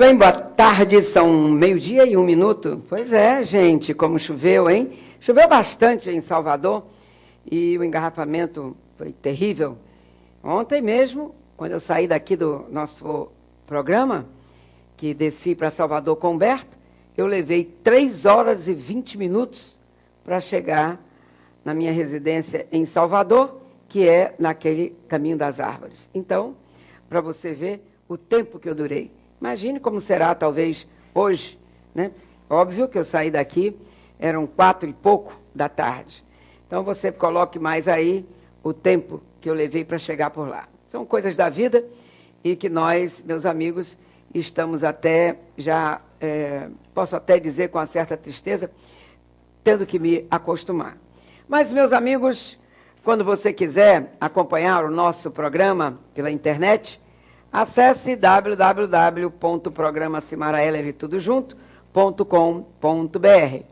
bem, boa tarde, são 12:01. Pois é, gente, como choveu, hein? Choveu bastante em Salvador e o engarrafamento foi terrível. Ontem mesmo, quando eu saí daqui do nosso programa, que desci para Salvador com Humberto, eu levei 3 horas e 20 minutos para chegar na minha residência em Salvador, que é naquele Caminho das Árvores. Então, para você ver o tempo que eu durei. Imagine como será, talvez, hoje, né? Óbvio que eu saí daqui, eram 4 e pouco da tarde. Então, você coloque mais aí o tempo que eu levei para chegar por lá. São coisas da vida e que nós, meus amigos, estamos até já, posso até dizer com uma certa tristeza, tendo que me acostumar. Mas, meus amigos, quando você quiser acompanhar o nosso programa pela internet, acesse www.programasimaraeleritudojunto.com.br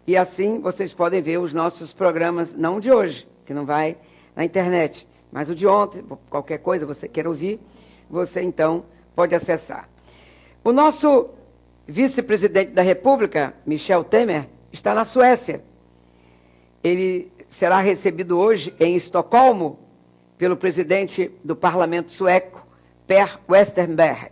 e assim vocês podem ver os nossos programas, não de hoje, que não vai na internet, mas o de ontem, qualquer coisa você queira ouvir, você então pode acessar. O nosso vice-presidente da República, Michel Temer, está na Suécia. Ele será recebido hoje em Estocolmo pelo presidente do parlamento sueco, Per Westerberg.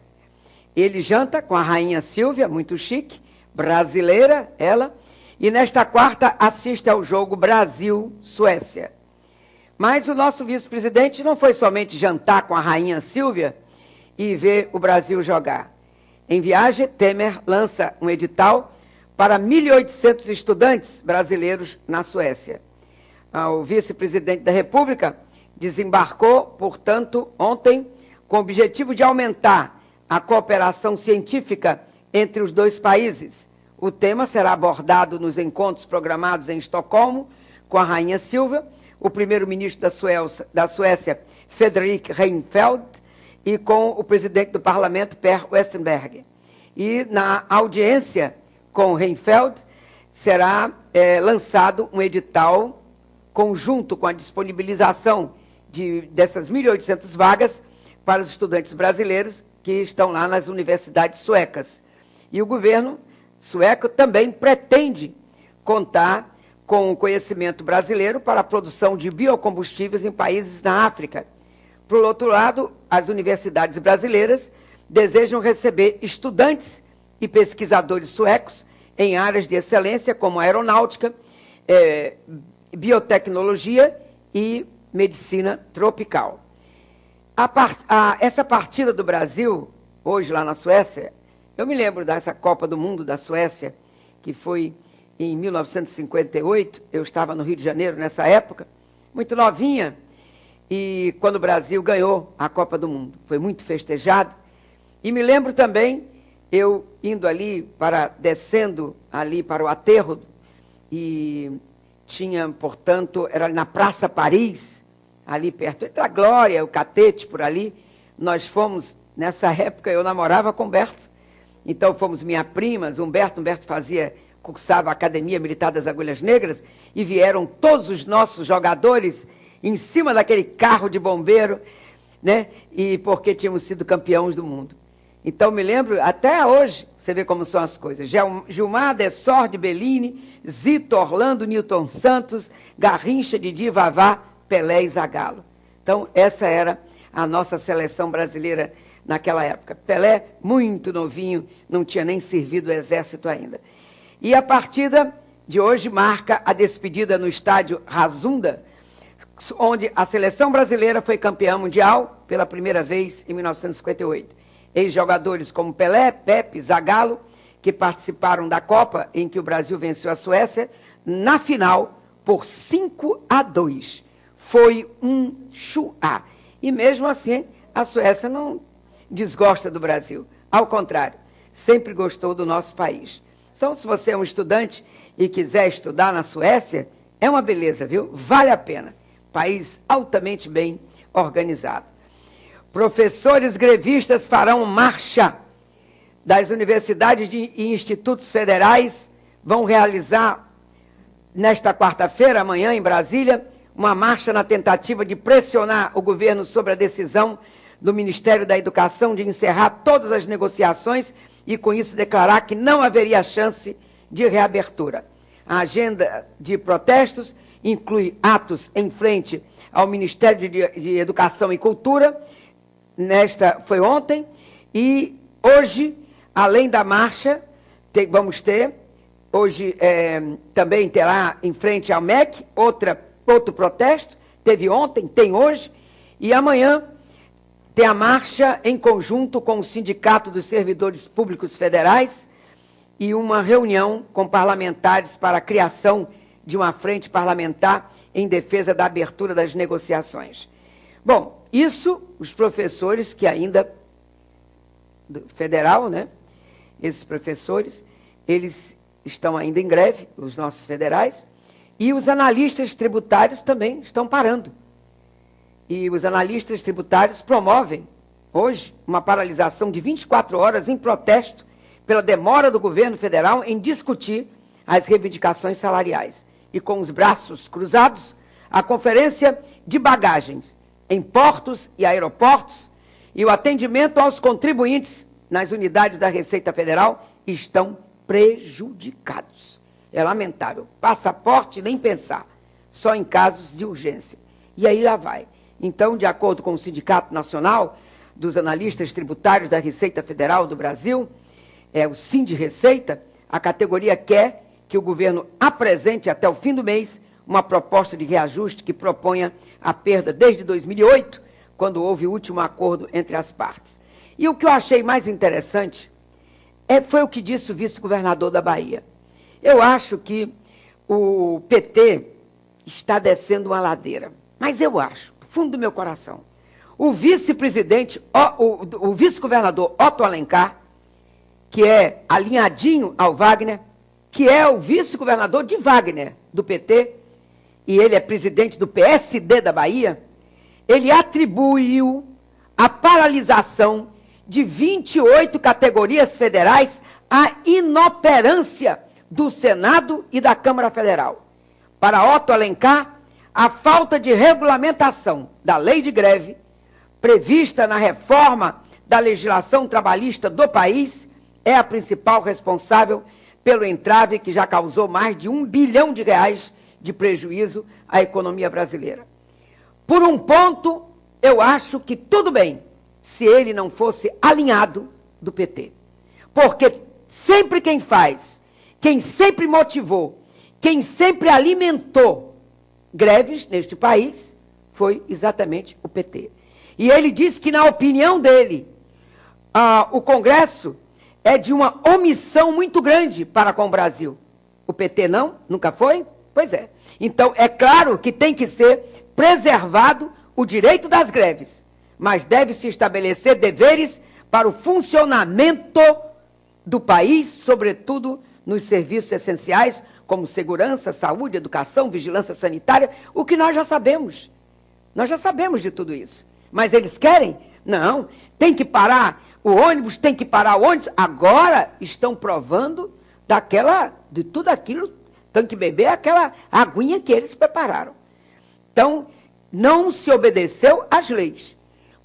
Ele janta com a rainha Silvia, muito chique, brasileira, ela, e nesta quarta assiste ao jogo Brasil-Suécia. Mas o nosso vice-presidente não foi somente jantar com a rainha Silvia e ver o Brasil jogar. Em viagem, Temer lança um edital para 1.800 estudantes brasileiros na Suécia. O vice-presidente da República desembarcou, portanto, ontem, com o objetivo de aumentar a cooperação científica entre os dois países. O tema será abordado nos encontros programados em Estocolmo com a rainha Silvia, o primeiro-ministro da Suécia, Fredrik Reinfeldt, e com o presidente do parlamento, Per Westerberg. E na audiência com Reinfeldt será lançado um edital conjunto com a disponibilização dessas 1.800 vagas para os estudantes brasileiros que estão lá nas universidades suecas. E o governo sueco também pretende contar com o conhecimento brasileiro para a produção de biocombustíveis em países na África. Por outro lado, as universidades brasileiras desejam receber estudantes e pesquisadores suecos em áreas de excelência como aeronáutica, biotecnologia e medicina tropical. Essa partida do Brasil, hoje lá na Suécia, eu me lembro dessa Copa do Mundo da Suécia, que foi em 1958, eu estava no Rio de Janeiro nessa época, muito novinha, e quando o Brasil ganhou a Copa do Mundo, foi muito festejado. E me lembro também, eu indo ali, descendo ali para o aterro, e tinha, portanto, era na Praça Paris, ali perto, entre a Glória, o Catete, por ali, nós fomos, nessa época eu namorava com Humberto, então fomos minhas primas, Humberto cursava a Academia Militar das Agulhas Negras, e vieram todos os nossos jogadores em cima daquele carro de bombeiro, né? E porque tínhamos sido campeões do mundo. Então me lembro, até hoje, você vê como são as coisas, Gilmar, Dessordi, Bellini, Zito, Orlando, Newton Santos, Garrincha, Didi, Vavá, Pelé e Zagallo. Então, essa era a nossa seleção brasileira naquela época. Pelé, muito novinho, não tinha nem servido o exército ainda. E a partida de hoje marca a despedida no estádio Razunda, onde a seleção brasileira foi campeã mundial pela primeira vez em 1958. Ex-jogadores como Pelé, Pepe, Zagallo, que participaram da Copa em que o Brasil venceu a Suécia, na final por 5-2. Foi um chuá. E mesmo assim, a Suécia não desgosta do Brasil. Ao contrário, sempre gostou do nosso país. Então, se você é um estudante e quiser estudar na Suécia, é uma beleza, viu? Vale a pena. País altamente bem organizado. Professores grevistas farão marcha das universidades e institutos federais, vão realizar nesta quarta-feira, amanhã, em Brasília, uma marcha na tentativa de pressionar o governo sobre a decisão do Ministério da Educação de encerrar todas as negociações e, com isso, declarar que não haveria chance de reabertura. A agenda de protestos inclui atos em frente ao Ministério de Educação e Cultura, foi ontem, e hoje, além da marcha, vamos ter, hoje também terá em frente ao MEC outro protesto, teve ontem, tem hoje, e amanhã tem a marcha em conjunto com o Sindicato dos Servidores Públicos Federais e uma reunião com parlamentares para a criação de uma frente parlamentar em defesa da abertura das negociações. Bom, isso, os professores que ainda, federal, né? Esses professores, eles estão ainda em greve, os nossos federais, e os analistas tributários também estão parando. E os analistas tributários promovem, hoje, uma paralisação de 24 horas em protesto pela demora do governo federal em discutir as reivindicações salariais. E com os braços cruzados, a Conferência de Bagagens em portos e aeroportos e o atendimento aos contribuintes nas unidades da Receita Federal estão prejudicados. É lamentável. Passaporte, nem pensar. Só em casos de urgência. E aí lá vai. Então, de acordo com o Sindicato Nacional dos Analistas Tributários da Receita Federal do Brasil, o Sindireceita, a categoria quer que o governo apresente até o fim do mês uma proposta de reajuste que proponha a perda desde 2008, quando houve o último acordo entre as partes. E o que eu achei mais interessante foi o que disse o vice-governador da Bahia. Eu acho que o PT está descendo uma ladeira, mas eu acho, do fundo do meu coração, o vice-presidente, o vice-governador Otto Alencar, que é alinhadinho ao Wagner, que é o vice-governador de Wagner, do PT, e ele é presidente do PSD da Bahia, ele atribuiu a paralisação de 28 categorias federais à inoperância do Senado e da Câmara Federal. Para Otto Alencar, a falta de regulamentação da lei de greve, prevista na reforma da legislação trabalhista do país, é a principal responsável pelo entrave que já causou mais de R$1 bilhão de prejuízo à economia brasileira. Por um ponto, eu acho que tudo bem se ele não fosse alinhado do PT. Porque sempre quem faz, quem sempre motivou, quem sempre alimentou greves neste país, foi exatamente o PT. E ele disse que, na opinião dele, o Congresso é de uma omissão muito grande para com o Brasil. O PT não? Nunca foi? Pois é. Então, é claro que tem que ser preservado o direito das greves, mas deve-se estabelecer deveres para o funcionamento do país, sobretudo nos serviços essenciais, como segurança, saúde, educação, vigilância sanitária, o que nós já sabemos. Nós já sabemos de tudo isso. Mas eles querem? Não. Tem que parar o ônibus, tem que parar o ônibus. Agora estão provando de tudo aquilo, tem que beber aquela aguinha que eles prepararam. Então, não se obedeceu às leis.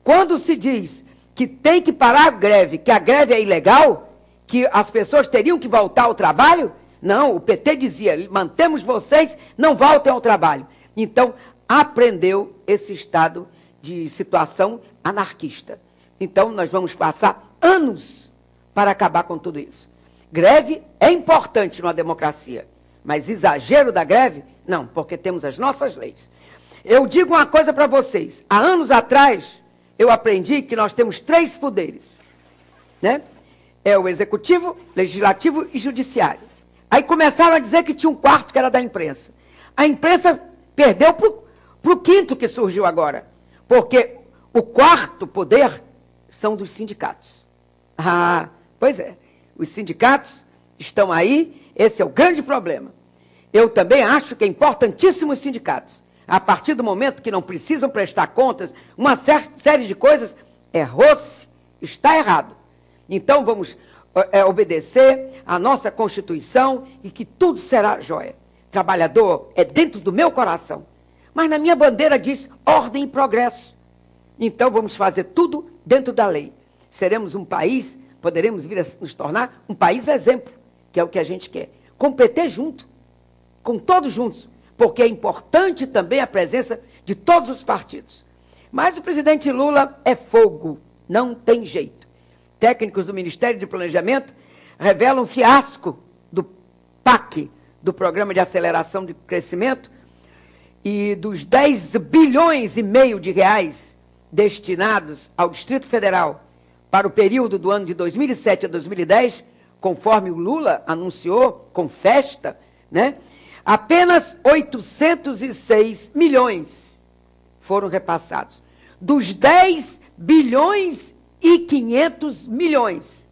Quando se diz que tem que parar a greve, que a greve é ilegal, que as pessoas teriam que voltar ao trabalho, não, o PT dizia, mantemos vocês, não voltem ao trabalho. Então, aprendeu esse estado de situação anarquista. Então, nós vamos passar anos para acabar com tudo isso. Greve é importante numa democracia, mas exagero da greve, não, porque temos as nossas leis. Eu digo uma coisa para vocês. Há anos atrás, eu aprendi que nós temos 3 poderes, né? É o executivo, legislativo e judiciário. Aí começaram a dizer que tinha um quarto que era da imprensa. A imprensa perdeu para o 5º que surgiu agora, porque o 4º poder são dos sindicatos. Ah, pois é. Os sindicatos estão aí, esse é o grande problema. Eu também acho que é importantíssimo os sindicatos. A partir do momento que não precisam prestar contas, uma série de coisas, errou-se, está errado. Então vamos obedecer à nossa Constituição e que tudo será jóia. Trabalhador é dentro do meu coração. Mas na minha bandeira diz ordem e progresso. Então vamos fazer tudo dentro da lei. Seremos um país, poderemos vir a nos tornar um país exemplo, que é o que a gente quer. Competir junto, com todos juntos, porque é importante também a presença de todos os partidos. Mas o presidente Lula é fogo, não tem jeito. Técnicos do Ministério de Planejamento revelam um fiasco do PAC, do Programa de Aceleração de Crescimento, e dos 10 bilhões e meio de reais destinados ao Distrito Federal para o período do ano de 2007 a 2010, conforme o Lula anunciou, com festa, né? Apenas 806 milhões foram repassados. Dos 10 bilhões e 500 milhões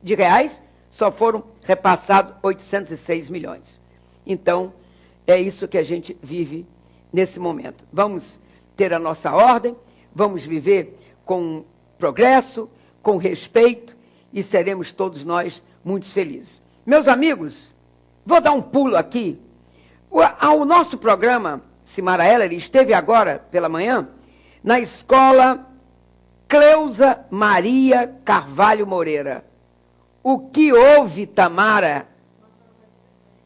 de reais, só foram repassados 806 milhões. Então, é isso que a gente vive nesse momento. Vamos ter a nossa ordem, vamos viver com progresso, com respeito, e seremos todos nós muito felizes. Meus amigos, vou dar um pulo aqui. O nosso programa, Simara Heller, esteve agora pela manhã na escola Cleusa Maria Carvalho Moreira. O que houve, Tamara?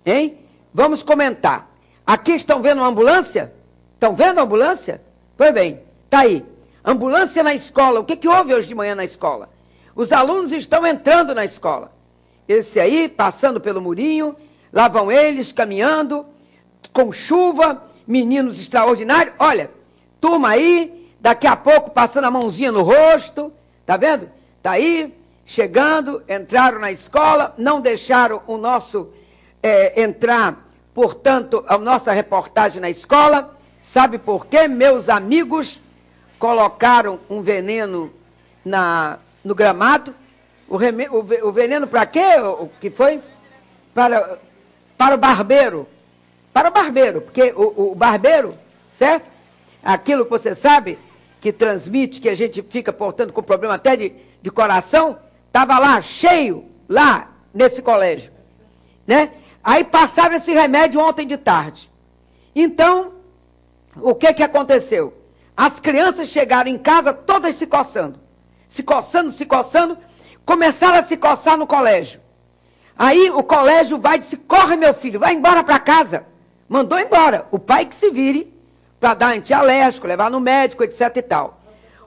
Hein? Vamos comentar. Aqui estão vendo uma ambulância? Estão vendo a ambulância? Pois bem, está aí. Ambulância na escola. O que houve hoje de manhã na escola? Os alunos estão entrando na escola. Esse aí, passando pelo murinho, lá vão eles, caminhando, com chuva, meninos extraordinários. Olha, turma aí, daqui a pouco passando a mãozinha no rosto, tá vendo? Tá aí, chegando, entraram na escola, não deixaram o nosso entrar, portanto, a nossa reportagem na escola. Sabe por quê? Meus amigos colocaram um veneno no gramado. O veneno para quê? O que foi? Para o barbeiro. Para o barbeiro, porque o barbeiro, certo? Aquilo que você sabe, que transmite, que a gente fica, portanto, com problema até de coração, estava lá, cheio, lá, nesse colégio. Né? Aí passaram esse remédio ontem de tarde. Então, o que aconteceu? As crianças chegaram em casa todas se coçando. Se coçando, começaram a se coçar no colégio. Aí o colégio vai e disse, corre meu filho, vai embora para casa. Mandou embora. O pai que se vire para dar antialérgico, levar no médico, etc e tal.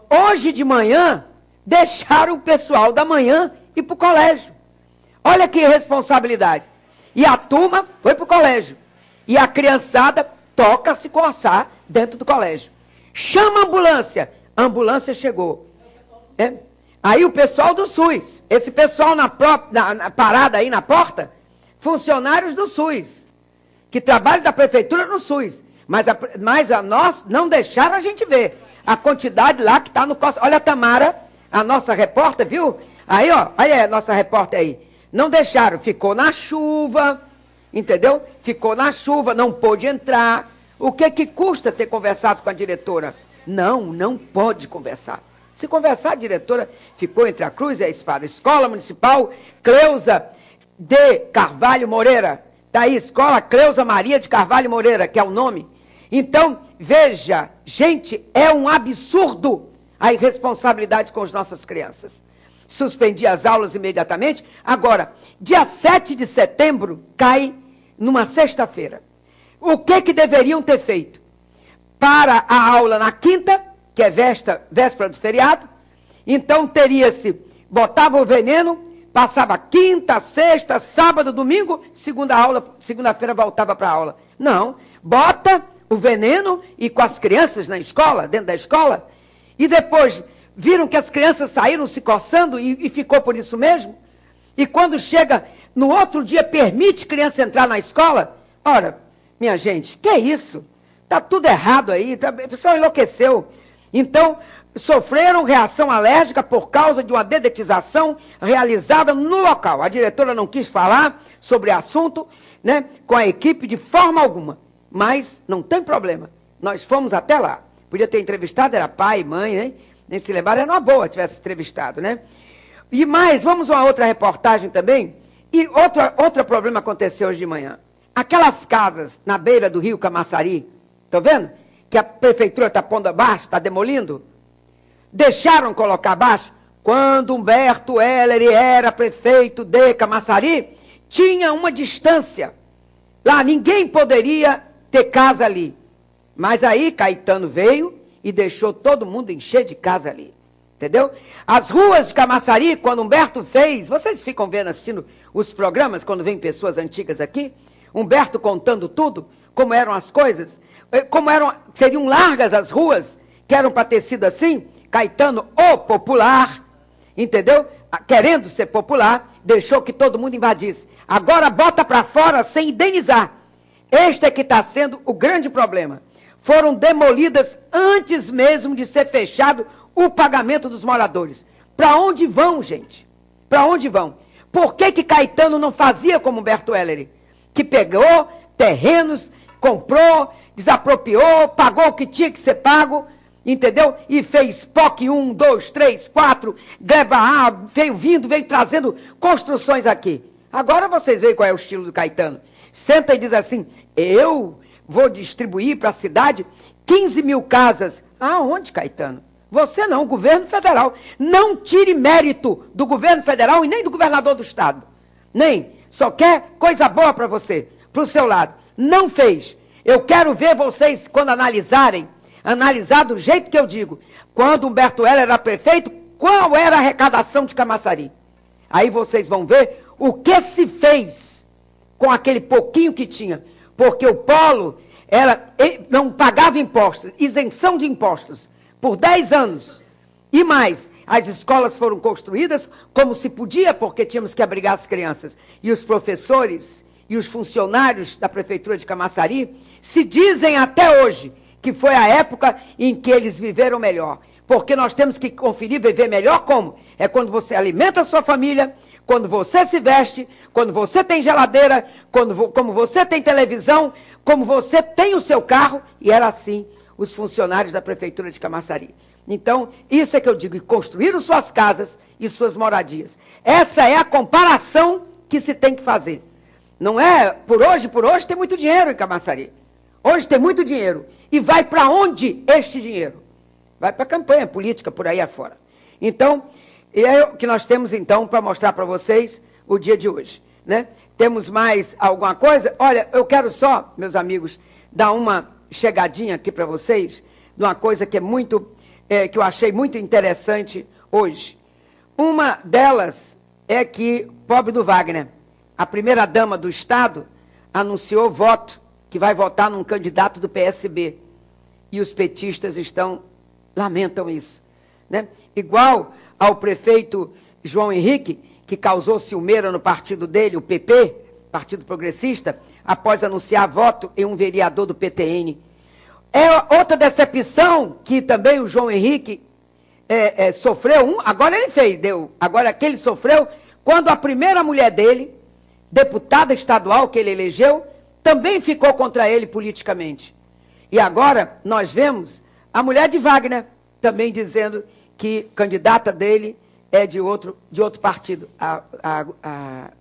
Hoje de manhã, deixaram o pessoal da manhã ir para o colégio. Olha que responsabilidade. E a turma foi para o colégio. E a criançada toca a se coçar dentro do colégio. Chama a ambulância. A ambulância chegou. Aí o pessoal do SUS, esse pessoal na parada aí na porta, funcionários do SUS, que trabalham da prefeitura no SUS, mas a nós não deixaram a gente ver a quantidade lá que está no coço. Olha a Tamara, a nossa repórter, viu? Aí, ó, olha a nossa repórter aí. Não deixaram, ficou na chuva, entendeu? Ficou na chuva, não pôde entrar. O que custa ter conversado com a diretora? Não pode conversar. Se conversar, a diretora ficou entre a cruz e a espada. Escola Municipal Cleusa de Carvalho Moreira. Está aí, Escola Cleusa Maria de Carvalho Moreira, que é o nome. Então, veja, gente, é um absurdo a irresponsabilidade com as nossas crianças. Suspendi as aulas imediatamente. Agora, dia 7 de setembro, cai numa sexta-feira. O que deveriam ter feito? Para a aula na quinta, que é véspera do feriado, então teria-se, botava o veneno, passava quinta, sexta, sábado, domingo, segunda-feira voltava para a aula. Não, bota o veneno e com as crianças na escola, dentro da escola, e depois viram que as crianças saíram se coçando e ficou por isso mesmo, e quando chega no outro dia permite criança entrar na escola. Ora, minha gente, que é isso? Está tudo errado aí, o pessoal enlouqueceu. Então, sofreram reação alérgica por causa de uma dedetização realizada no local. A diretora não quis falar sobre o assunto, né, com a equipe de forma alguma. Mas não tem problema. Nós fomos até lá. Podia ter entrevistado, era pai, mãe, né? Nem se lembrar, era uma boa tivesse entrevistado, né? E mais, vamos a uma outra reportagem também. E outro problema aconteceu hoje de manhã. Aquelas casas na beira do rio Camaçari, estão vendo? Que a prefeitura está pondo abaixo, está demolindo. deixaram colocar abaixo? Quando Humberto Heller era prefeito de Camaçari, tinha uma distância. Lá ninguém poderia ter casa ali. Mas aí Caetano veio e deixou todo mundo encher de casa ali. Entendeu? As ruas de Camaçari, quando Humberto fez, vocês ficam vendo, assistindo os programas, quando vem pessoas antigas aqui, Humberto contando tudo, como eram as coisas, seriam largas as ruas, que eram para ter sido assim, Caetano, o popular, entendeu? Querendo ser popular, deixou que todo mundo invadisse. Agora bota para fora sem indenizar. Este é que está sendo o grande problema. Foram demolidas antes mesmo de ser fechado o pagamento dos moradores. Para onde vão, gente? Para onde vão? Por que Caetano não fazia como Humberto Heller? Que pegou terrenos, comprou, desapropriou, pagou o que tinha que ser pago, entendeu? E fez POC 1, 2, 3, 4, Gleba A, veio trazendo construções aqui. Agora vocês veem qual é o estilo do Caetano. Senta e diz assim, eu vou distribuir para a cidade 15 mil casas. Aonde, Caetano? Você não, o governo federal. Não tire mérito do governo federal e nem do governador do estado. Nem. Só quer coisa boa para você, para o seu lado. Não fez. Eu quero ver vocês, quando analisar do jeito que eu digo. Quando Humberto Heller era prefeito, qual era a arrecadação de Camaçari? Aí vocês vão ver o que se fez com aquele pouquinho que tinha. Porque o polo não pagava impostos, isenção de impostos, por 10 anos. E mais, as escolas foram construídas como se podia, porque tínhamos que abrigar as crianças. E os professores e os funcionários da Prefeitura de Camaçari se dizem até hoje que foi a época em que eles viveram melhor. Porque nós temos que conferir viver melhor como? É quando você alimenta a sua família, quando você se veste, quando você tem geladeira, como você tem televisão, como você tem o seu carro, e era assim os funcionários da Prefeitura de Camaçari. Então, isso é que eu digo, e construíram suas casas e suas moradias. Essa é a comparação que se tem que fazer. Não é por hoje tem muito dinheiro em Camaçari. Hoje tem muito dinheiro. E vai para onde este dinheiro? Vai para a campanha política, por aí afora. Então, é o que nós temos, então, para mostrar para vocês o dia de hoje. Né? Temos mais alguma coisa? Olha, eu quero só, meus amigos, dar uma chegadinha aqui para vocês, de uma coisa que que eu achei muito interessante hoje. Uma delas é que, pobre do Wagner, a primeira-dama do Estado anunciou voto, que vai votar num candidato do PSB. E os petistas lamentam isso. Né? Igual ao prefeito João Henrique, que causou ciumeira no partido dele, o PP, Partido Progressista, após anunciar voto em um vereador do PTN. É outra decepção que também o João Henrique sofreu, agora ele agora que ele sofreu, quando a primeira mulher dele, deputada estadual que ele elegeu, também ficou contra ele politicamente. E agora nós vemos a mulher de Wagner também dizendo que candidata dele é de outro partido. A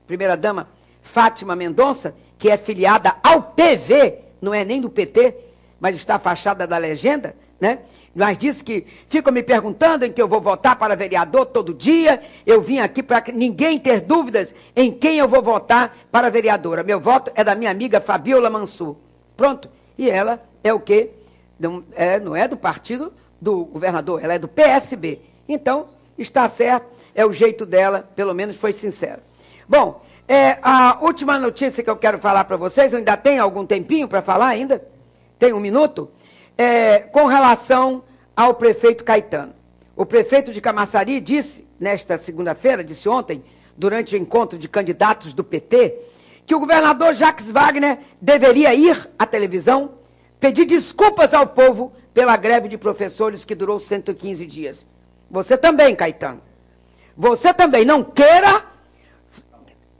primeira-dama Fátima Mendonça, que é filiada ao PV, não é nem do PT, mas está fachada da legenda, né? Mas disse que ficam me perguntando em que eu vou votar para vereador todo dia. Eu vim aqui para ninguém ter dúvidas em quem eu vou votar para vereadora. Meu voto é da minha amiga Fabiola Mansur. Pronto. E ela é o quê? Não é do partido do governador, ela é do PSB. Então, está certo, é o jeito dela, pelo menos foi sincera. Bom, a última notícia que eu quero falar para vocês, eu ainda tenho algum tempinho para falar ainda? Tem um minuto? Com relação ao prefeito Caetano. O prefeito de Camaçari disse, nesta segunda-feira, disse ontem, durante o encontro de candidatos do PT, que o governador Jacques Wagner deveria ir à televisão pedir desculpas ao povo pela greve de professores que durou 115 dias. Você também, Caetano. Você também. Não queira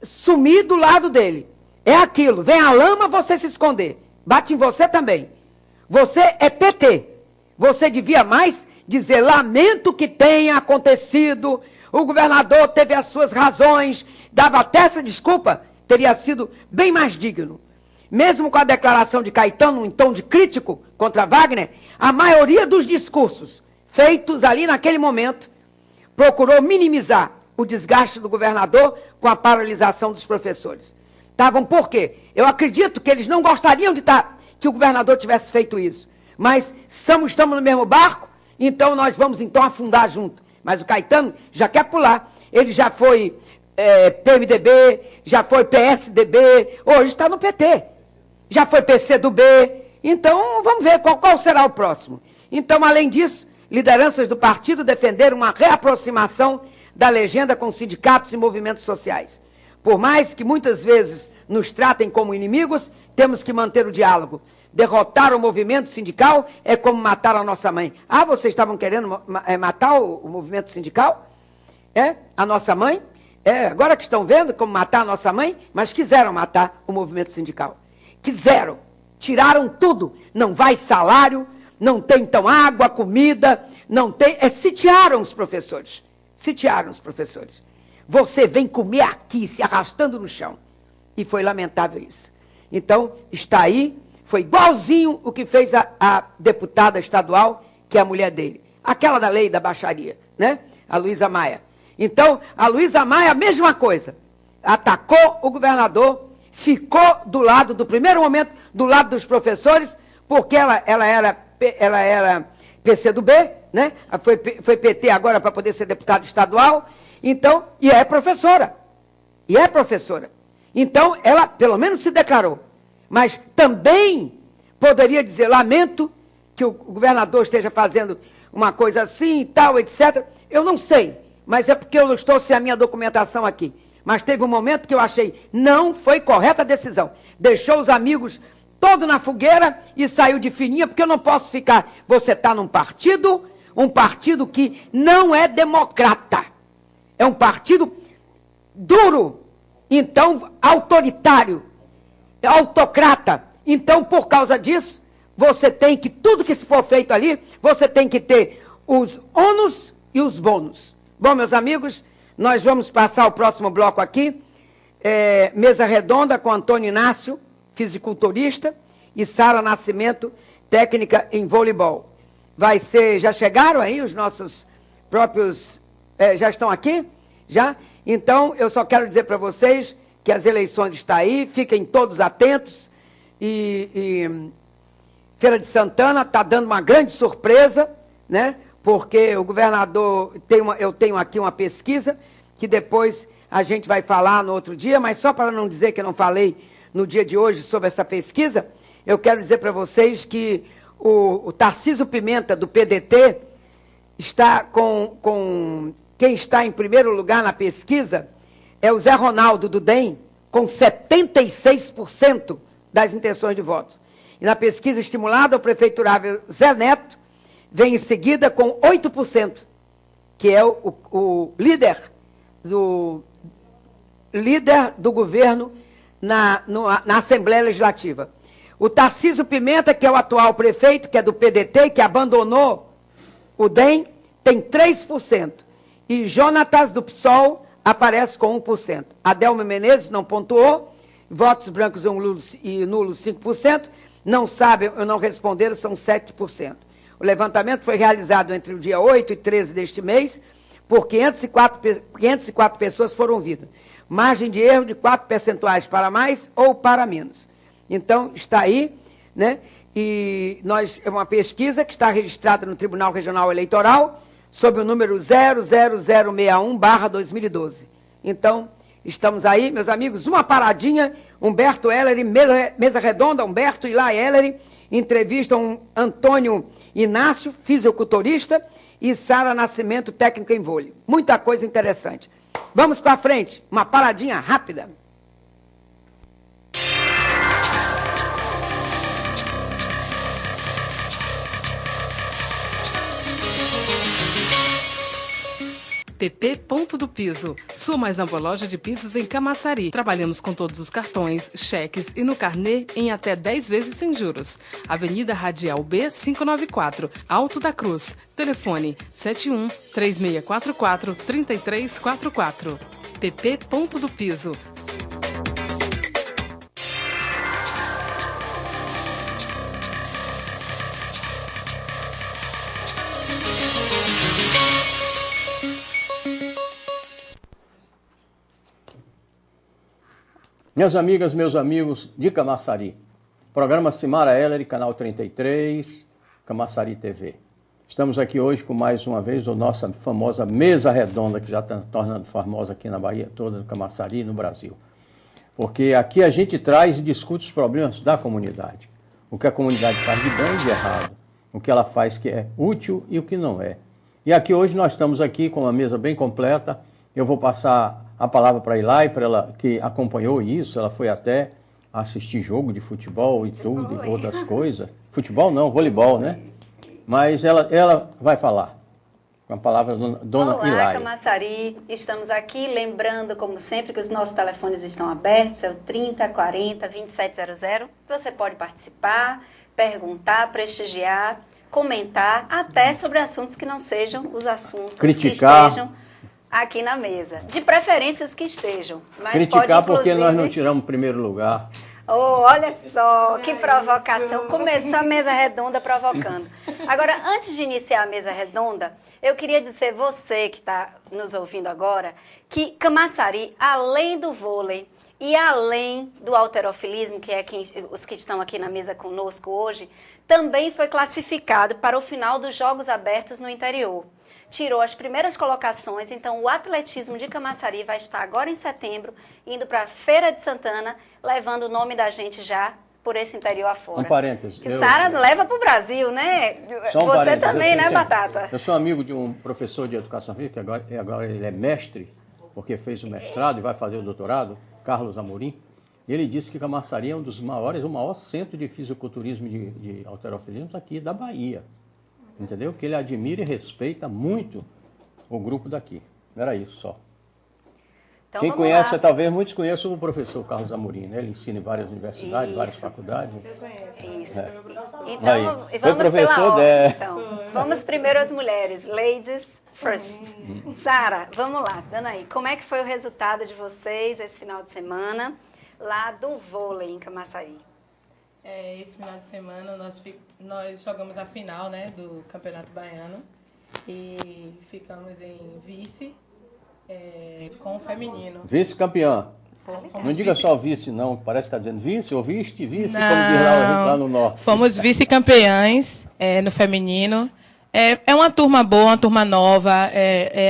sumir do lado dele. É aquilo. Vem a lama, você se esconder. Bate em você também. Você é PT. Você devia mais dizer, lamento que tenha acontecido, o governador teve as suas razões, dava até essa desculpa, teria sido bem mais digno. Mesmo com a declaração de Caetano em tom de crítico contra Wagner, a maioria dos discursos feitos ali naquele momento, procurou minimizar o desgaste do governador com a paralisação dos professores. Estavam por quê? Eu acredito que eles não gostariam de que o governador tivesse feito isso. Mas estamos no mesmo barco, então nós vamos então afundar junto. Mas o Caetano já quer pular. Ele já foi PMDB, já foi PSDB, hoje está no PT. Já foi PCdoB. Então, vamos ver qual será o próximo. Então, além disso, lideranças do partido defenderam uma reaproximação da legenda com sindicatos e movimentos sociais. Por mais que muitas vezes nos tratem como inimigos, temos que manter o diálogo. Derrotar o movimento sindical é como matar a nossa mãe. Ah, vocês estavam querendo matar o movimento sindical? A nossa mãe? Agora que estão vendo como matar a nossa mãe, mas quiseram matar o movimento sindical. Quiseram. Tiraram tudo. Não vai salário, não tem então água, comida, não tem... sitiaram os professores. Sitiaram os professores. Você vem comer aqui, se arrastando no chão. E foi lamentável isso. Então, está aí, foi igualzinho o que fez a deputada estadual, que é a mulher dele. Aquela da lei da baixaria, né? A Luísa Maia. Então, a Luísa Maia, a mesma coisa. Atacou o governador, ficou do lado, do primeiro momento, do lado dos professores, porque ela era PCdoB, né? Foi PT agora para poder ser deputada estadual. Então, e é professora. Então, ela pelo menos se declarou. Mas também poderia dizer, lamento que o governador esteja fazendo uma coisa assim e tal, etc. Eu não sei, mas é porque eu não estou sem a minha documentação aqui. Mas teve um momento que eu achei, não foi correta a decisão. Deixou os amigos todo na fogueira e saiu de fininha, porque eu não posso ficar. Você está num partido, um partido que não é democrata. É um partido duro, então autoritário, autocrata. Então, por causa disso, você tem que, tudo que se for feito ali, você tem que ter os ônus e os bônus. Bom, meus amigos, nós vamos passar o próximo bloco aqui. Mesa redonda com Antônio Inácio, fisiculturista, e Sara Nascimento, técnica em voleibol. Vai ser, já chegaram aí os nossos próprios, já estão aqui? Já? Então, eu só quero dizer para vocês que as eleições estão aí, fiquem todos atentos, e Feira de Santana está dando uma grande surpresa, né? Porque o governador, eu tenho aqui uma pesquisa, que depois a gente vai falar no outro dia, mas só para não dizer que eu não falei no dia de hoje sobre essa pesquisa, eu quero dizer para vocês que o Tarcísio Pimenta, do PDT, está quem está em primeiro lugar na pesquisa é o Zé Ronaldo, do DEM, com 76% das intenções de voto. E na pesquisa estimulada, o prefeiturável Zé Neto vem em seguida com 8%, que é o líder do governo na Assembleia Legislativa. O Tarcísio Pimenta, que é o atual prefeito, que é do PDT, que abandonou o DEM, tem 3%. E Jonatas, do PSOL, aparece com 1%. Adelmo Menezes não pontuou, votos brancos e nulos 5%, não sabem ou não responderam, são 7%. O levantamento foi realizado entre o dia 8 e 13 deste mês, por 504 pessoas foram ouvidas. Margem de erro de 4 percentuais para mais ou para menos. Então, está aí, né? E é uma pesquisa que está registrada no Tribunal Regional Eleitoral, sob o número 00061/2012. Então, estamos aí, meus amigos, uma paradinha, Humberto Heller, mesa redonda, Humberto e lá Heller, entrevistam Antônio Inácio, fisiculturista, e Sara Nascimento, técnica em vôlei. Muita coisa interessante. Vamos para frente, uma paradinha rápida. PP Ponto do Piso, sua mais nova loja de pisos em Camaçari. Trabalhamos com todos os cartões, cheques e no carnê em até 10 vezes sem juros. Avenida Radial B 594, Alto da Cruz. Telefone 71 3644 3344. PP Ponto do Piso. Minhas amigas, meus amigos de Camaçari, programa Cimara Heller, canal 33, Camaçari TV. Estamos aqui hoje com mais uma vez a nossa famosa mesa redonda, que já está tornando famosa aqui na Bahia toda, no Camaçari e no Brasil. Porque aqui a gente traz e discute os problemas da comunidade. O que a comunidade faz de bom e de errado. O que ela faz que é útil e o que não é. E aqui hoje nós estamos aqui com uma mesa bem completa. Eu vou passar a palavra para a Ilai, para ela que acompanhou isso. Ela foi até assistir jogo de futebol e tudo, e outras coisas. Futebol não, voleibol, né? Mas ela vai falar. Com a palavra dona Olá, Ilai. Camaçari, estamos aqui, lembrando, como sempre, que os nossos telefones estão abertos, é o 3040-2700. Você pode participar, perguntar, prestigiar, comentar, até sobre assuntos que não sejam os assuntos criticar, que estejam aqui na mesa. De preferência os que estejam. Mas criticar pode, porque nós não tiramos o primeiro lugar. Oh, olha só, que provocação. Começou a mesa redonda provocando. Agora, antes de iniciar a mesa redonda, eu queria dizer, você que está nos ouvindo agora, que Camaçari, além do vôlei e além do halterofilismo, que é os que estão aqui na mesa conosco hoje, também foi classificado para o final dos Jogos Abertos no interior. Tirou as primeiras colocações, então o atletismo de Camaçari vai estar agora em setembro, indo para a Feira de Santana, levando o nome da gente já por esse interior afora. Um parênteses. Sara leva para o Brasil, né? Você também, né, Batata? Eu sou amigo de um professor de educação física, agora ele é mestre, porque fez o mestrado e vai fazer o doutorado, Carlos Amorim. E ele disse que Camaçari é um dos maiores, o maior centro de fisiculturismo de halterofilismo aqui da Bahia. Entendeu? Que ele admira e respeita muito o grupo daqui. Era isso só. Então, quem conhece, lá. Talvez muitos conheçam o professor Carlos Amorim, né? Ele ensina em várias universidades, isso. Várias faculdades. Eu conheço. Isso. É. Então, Aí. Vamos pela ordem. Então. Vamos primeiro as mulheres. Ladies first. Sara, vamos lá. Danaí, como é que foi o resultado de vocês esse final de semana lá do vôlei em Camaçari? Esse final de semana nós jogamos a final, né, do Campeonato Baiano e ficamos em vice com o feminino. Vice-campeã. Não diga só vice, não. Parece que está dizendo vice ou vice, como diz lá no norte. Fomos vice-campeãs no feminino. É uma turma boa, uma turma nova,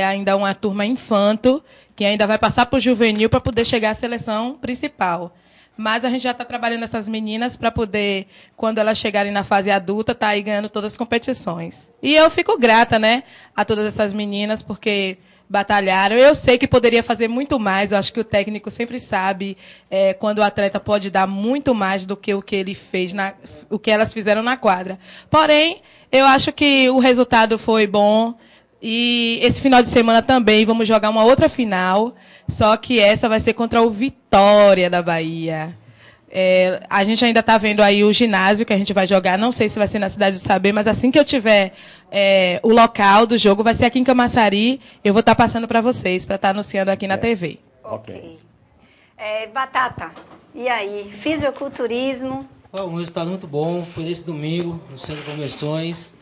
ainda uma turma infanto, que ainda vai passar para o juvenil para poder chegar à seleção principal. Mas a gente já está trabalhando essas meninas para poder, quando elas chegarem na fase adulta, estar aí ganhando todas as competições. E eu fico grata, né, a todas essas meninas, porque batalharam. Eu sei que poderia fazer muito mais, eu acho que o técnico sempre sabe quando o atleta pode dar muito mais do que o que ele fez, o que elas fizeram na quadra. Porém, eu acho que o resultado foi bom. E esse final de semana também vamos jogar uma outra final, só que essa vai ser contra o Vitória da Bahia. A gente ainda está vendo aí o ginásio que a gente vai jogar, não sei se vai ser na Cidade do Saber, mas assim que eu tiver o local do jogo, vai ser aqui em Camaçari, eu vou estar passando para vocês, para estar anunciando aqui na TV. Ok. Batata, e aí, fisiculturismo? Um resultado muito bom, foi nesse domingo, no Centro de Convenções.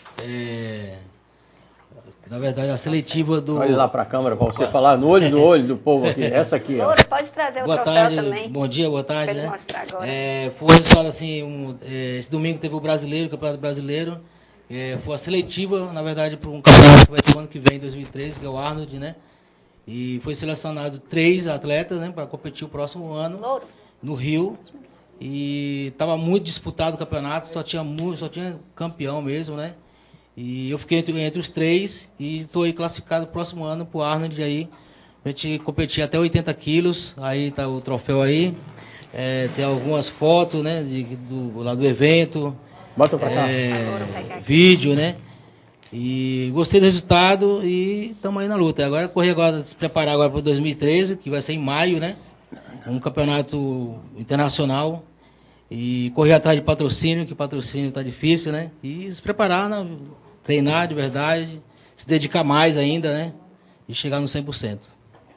Na verdade, a seletiva do... Olha lá para a câmera, para você falar no olho do povo aqui. Essa aqui, ó. Loura, pode trazer o troféu tarde, também. Bom dia, boa tarde. Pra ele mostrar agora. Foi um resultado assim, esse domingo teve o brasileiro, o Campeonato Brasileiro. Foi a seletiva, na verdade, para um campeonato que vai ter o ano que vem, em 2013, que é o Arnold, né? E foi selecionado 3 atletas, né, para competir o próximo ano, Louro. No Rio. E estava muito disputado o campeonato, só tinha campeão mesmo, né? E eu fiquei entre os 3 e estou aí classificado no próximo ano para o Arnold aí. A gente competir até 80 quilos, aí está o troféu aí. Tem algumas fotos, né, lá do evento. Bota para cá. Vídeo, né? E gostei do resultado e estamos aí na luta. Agora se preparar agora para 2013, que vai ser em maio, né? Um campeonato internacional. E correr atrás de patrocínio, que patrocínio está difícil, né? E se preparar, né? Treinar de verdade, se dedicar mais ainda, né? E chegar no 100%.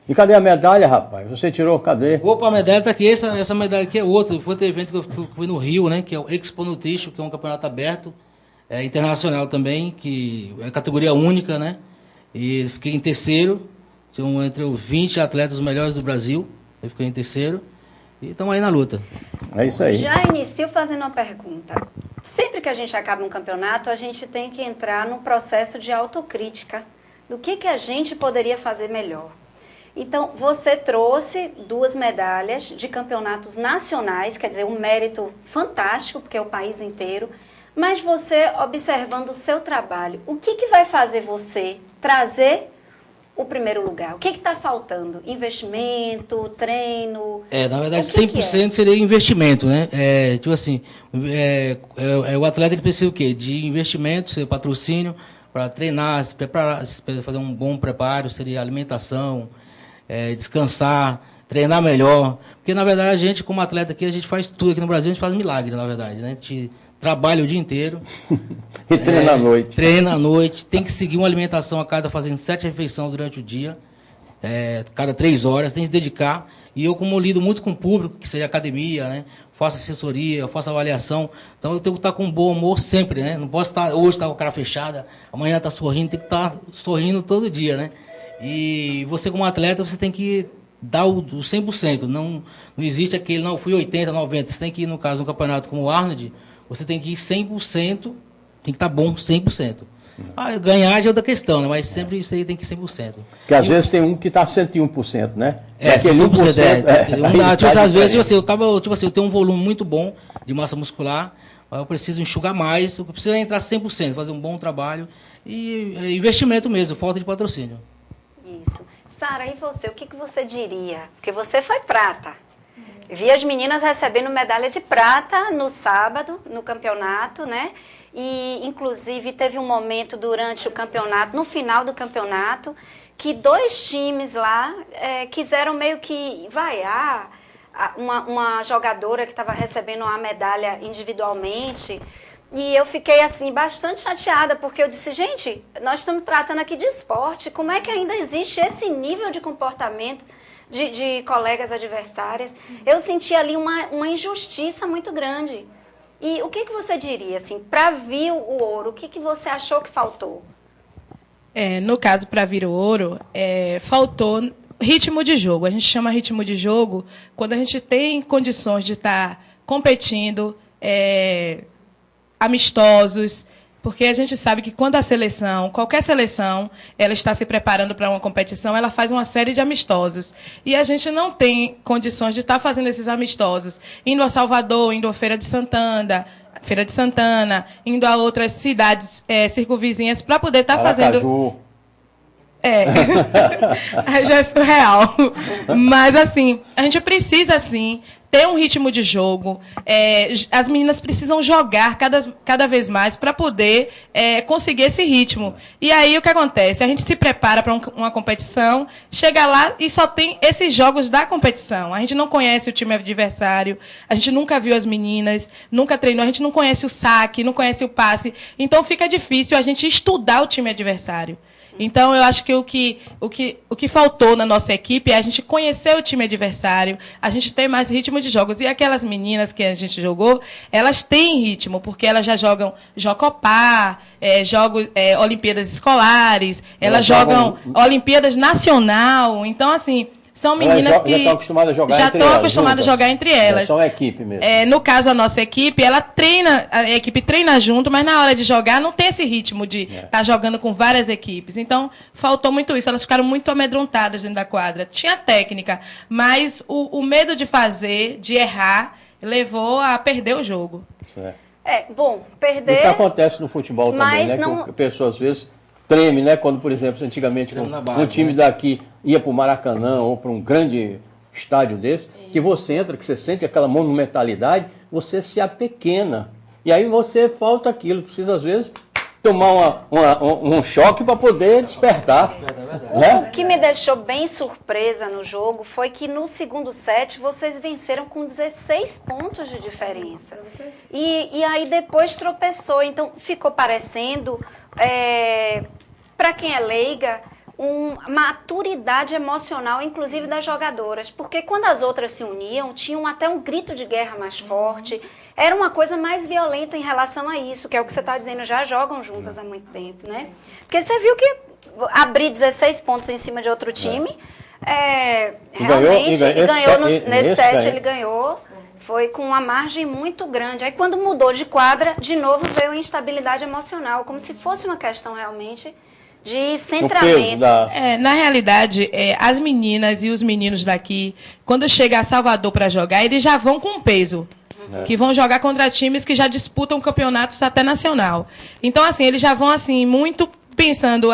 E cadê a medalha, rapaz? Você tirou, cadê? Opa, a medalha está aqui, essa medalha aqui é outra. Foi outro evento que eu fui no Rio, né? Que é o Expo Nutrition, que é um campeonato aberto, internacional também, que é categoria única, né? E fiquei em terceiro, entre os 20 atletas melhores do Brasil, eu fiquei em terceiro. E estamos aí na luta. É isso aí. Já inicio fazendo uma pergunta. Sempre que a gente acaba um campeonato, a gente tem que entrar num processo de autocrítica do que a gente poderia fazer melhor. Então, você trouxe 2 medalhas de campeonatos nacionais, quer dizer, um mérito fantástico, porque é o país inteiro, mas você, observando o seu trabalho, o que vai fazer você trazer o primeiro lugar? O que está faltando? Investimento, treino? Na verdade, 100% seria investimento, né? Tipo assim, o atleta ele precisa o quê? De investimento, seria patrocínio, para treinar, se preparar, fazer um bom preparo, seria alimentação, descansar, treinar melhor. Porque, na verdade, a gente, como atleta aqui, a gente faz tudo. Aqui no Brasil, a gente faz milagre, na verdade, né? A gente trabalha o dia inteiro. E treina à noite. Treina à noite. Tem que seguir uma alimentação a cada, fazendo 7 refeições durante o dia. Cada 3 horas. Tem que se dedicar. E eu, como lido muito com o público, que seria academia, né? Faço assessoria, faço avaliação. Então, eu tenho que estar com um bom humor sempre, né? Não posso hoje estar com a cara fechada, amanhã estar sorrindo. Tem que estar sorrindo todo dia, né? E você, como atleta, você tem que dar o 100%. Não existe aquele, não, fui 80%, 90%. Você tem que ir, no caso, no campeonato como o Arnold, você tem que ir 100%, tem que estar bom 100%. Ganhar já é outra questão, né? Mas sempre isso aí tem que ir 100%. Porque às vezes tem um que está 101%, né? Aquele 1%. Às vezes eu tenho um volume muito bom de massa muscular, eu preciso enxugar mais, eu preciso entrar 100%, fazer um bom trabalho e investimento mesmo, falta de patrocínio. Isso. Sara, e você, o que você diria? Porque você foi prata. Vi as meninas recebendo medalha de prata no sábado, no campeonato, né? E, inclusive, teve um momento durante o campeonato, no final do campeonato, que 2 times lá quiseram meio que vaiar uma jogadora que estava recebendo a medalha individualmente. E eu fiquei, assim, bastante chateada, porque eu disse, gente, nós estamos tratando aqui de esporte, como é que ainda existe esse nível de comportamento de colegas adversárias? Eu senti ali uma injustiça muito grande. E o que você diria, assim, para vir o ouro, o que você achou que faltou? No caso, para vir o ouro, faltou ritmo de jogo. A gente chama ritmo de jogo quando a gente tem condições de estar competindo, amistosos, porque a gente sabe que quando a seleção, qualquer seleção, ela está se preparando para uma competição, ela faz uma série de amistosos. E a gente não tem condições de estar fazendo esses amistosos, indo a Salvador, indo à Feira de Santana, indo a outras cidades circunvizinhas para poder estar fazendo... Já é surreal. Mas, assim, a gente precisa, assim, ter um ritmo de jogo. As meninas precisam jogar cada vez mais para poder conseguir esse ritmo. E aí, o que acontece? A gente se prepara para uma competição, chega lá e só tem esses jogos da competição. A gente não conhece o time adversário, a gente nunca viu as meninas, nunca treinou, a gente não conhece o saque, não conhece o passe. Então, fica difícil a gente estudar o time adversário. Então, eu acho que o que faltou na nossa equipe é a gente conhecer o time adversário, a gente ter mais ritmo de jogos. E aquelas meninas que a gente jogou, elas têm ritmo, porque elas já jogam Jocopá, Olimpíadas Escolares, elas jogam Olimpíadas Nacional. Então, assim... São meninas que já estão acostumadas a jogar entre elas. Já são equipe mesmo. No caso, a nossa equipe, a equipe treina junto, mas na hora de jogar não tem esse ritmo de estar jogando com várias equipes. Então, faltou muito isso. Elas ficaram muito amedrontadas dentro da quadra. Tinha técnica, mas o medo de fazer, de errar, levou a perder o jogo. Perder... Isso acontece no futebol também, né? Que a pessoa, às vezes... treme, né? Quando, por exemplo, antigamente um time daqui ia para o Maracanã ou para um grande estádio desse, que você entra, que você sente aquela monumentalidade, você se apequena. E aí você falta aquilo, precisa às vezes tomar um choque para poder despertar. O que me deixou bem surpresa no jogo foi que no segundo set vocês venceram com 16 pontos de diferença. E aí depois tropeçou, então ficou parecendo... para quem é leiga, uma maturidade emocional, inclusive das jogadoras. Porque quando as outras se uniam, tinham até um grito de guerra mais forte. Era uma coisa mais violenta em relação a isso, que é o que você está dizendo, já jogam juntas há muito tempo, né? Porque você viu que abrir 16 pontos em cima de outro time, Realmente, nesse set ganhou. ele ganhou, foi com uma margem muito grande. Aí quando mudou de quadra, de novo veio a instabilidade emocional, como se fosse uma questão realmente de centramento. Na realidade, as meninas e os meninos daqui, quando chega a Salvador para jogar, eles já vão com peso. Que vão jogar contra times que já disputam campeonatos até nacional. Então, assim, eles já vão assim muito pensando,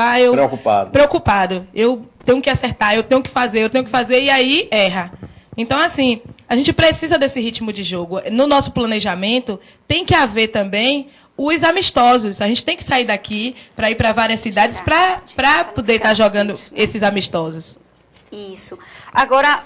preocupado. Eu tenho que acertar, eu tenho que fazer, e aí erra. Então, assim, a gente precisa desse ritmo de jogo. No nosso planejamento, tem que haver também os amistosos. A gente tem que sair daqui para ir para várias cidades para poder estar jogando esses amistosos. Isso. Agora,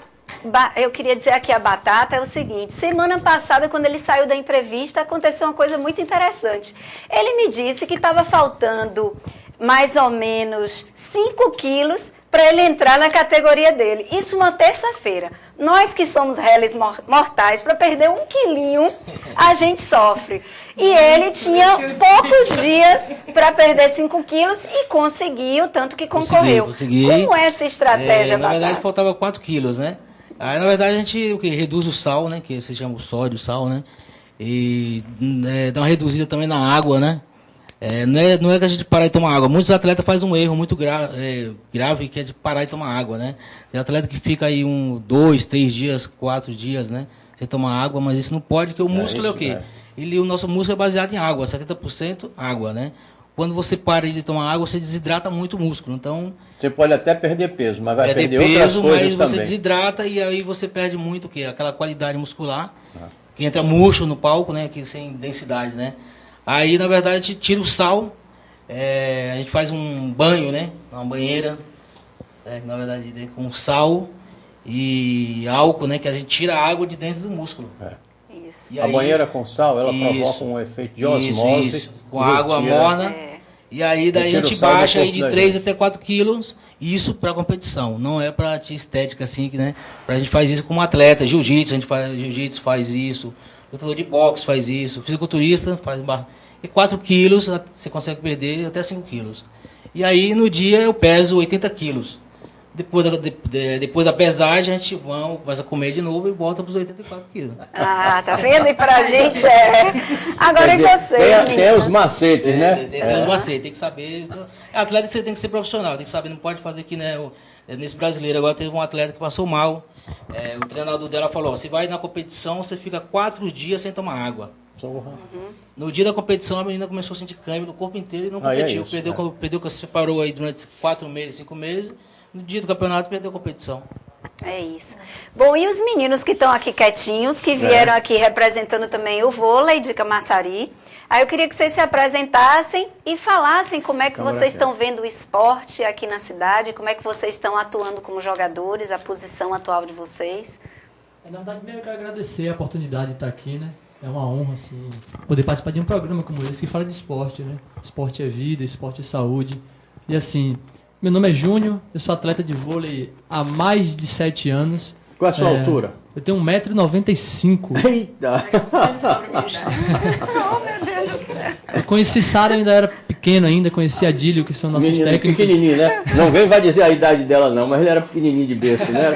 eu queria dizer aqui a Batata é o seguinte, semana passada, quando ele saiu da entrevista, aconteceu uma coisa muito interessante. Ele me disse que estava faltando mais ou menos 5 quilos para ele entrar na categoria dele. Isso uma terça-feira. Nós que somos réis mortais, para perder 1 quilinho, a gente sofre. E ele tinha poucos dias para perder 5 quilos e conseguiu, tanto que concorreu. Consegui. Como é essa estratégia, Na verdade, faltava 4 quilos, né? Aí, na verdade, a gente reduz o sal, né? Que se chama o sódio, o sal, né? E dá uma reduzida também na água, né? Não é que a gente parar de tomar água. Muitos atletas fazem um erro muito grave, que é de parar de tomar água, né? Tem atleta que fica aí 2, 3 dias, 4 dias, né? Sem tomar água, mas isso não pode, porque o músculo é o quê? O nosso músculo é baseado em água, 70% água, né? Quando você para de tomar água, você desidrata muito o músculo. Então, você pode até perder peso, mas vai perder outras coisas mas você também. desidrata e aí você perde muito o quê? Aquela qualidade muscular, que entra murcho no palco, né? Que sem densidade, né? Aí, na verdade, a gente tira o sal, a gente faz um banho, né? Uma banheira, na verdade, com sal e álcool, né? Que a gente tira a água de dentro do músculo. Isso. A banheira com sal, ela provoca um efeito de osmose. Isso. Com água morna. E aí, daí a gente baixa aí de 3 até 4 quilos. Isso para competição, não é para estética assim, né? A gente faz isso como atleta, jiu-jitsu, jiu-jitsu faz isso, lutador de boxe faz isso, fisiculturista faz e 4 quilos você consegue perder até 5 quilos. E aí no dia eu peso 80 quilos. Depois da pesagem, a gente começa a comer de novo e volta para os 84 quilos. Ah, tá vendo? E pra gente Agora e vocês, tem os macetes, né? Tem os macetes, tem que saber. Então, atleta que você tem que ser profissional, tem que saber, não pode fazer que, né? Nesse brasileiro agora teve um atleta que passou mal. O treinador dela falou: você vai na competição, você fica 4 dias sem tomar água. No dia da competição, a menina começou a sentir câimbra no corpo inteiro e não competiu. Perdeu que se parou aí durante 4 meses, 5 meses. No dia do campeonato, perdeu a competição. É isso. Bom, e os meninos que estão aqui quietinhos, que vieram aqui representando também o vôlei de Camaçari. Aí eu queria que vocês se apresentassem e falassem como é que vocês estão vendo o esporte aqui na cidade, como é que vocês estão atuando como jogadores, a posição atual de vocês. Na verdade, eu quero agradecer a oportunidade de estar aqui, né? É uma honra, assim, poder participar de um programa como esse que fala de esporte, né? Esporte é vida, esporte é saúde. E assim, meu nome é Júnior, eu sou atleta de vôlei há mais de 7 anos. Qual é a sua altura? Eu tenho 1,95 m. Eita! Oh, meu Deus do céu. Eu conheci Sara, ainda era pequeno ainda, conheci Adílio, que são nossos técnicos. Pequenininho, né? Não vai dizer a idade dela não, mas ele era pequenininho de berço, né?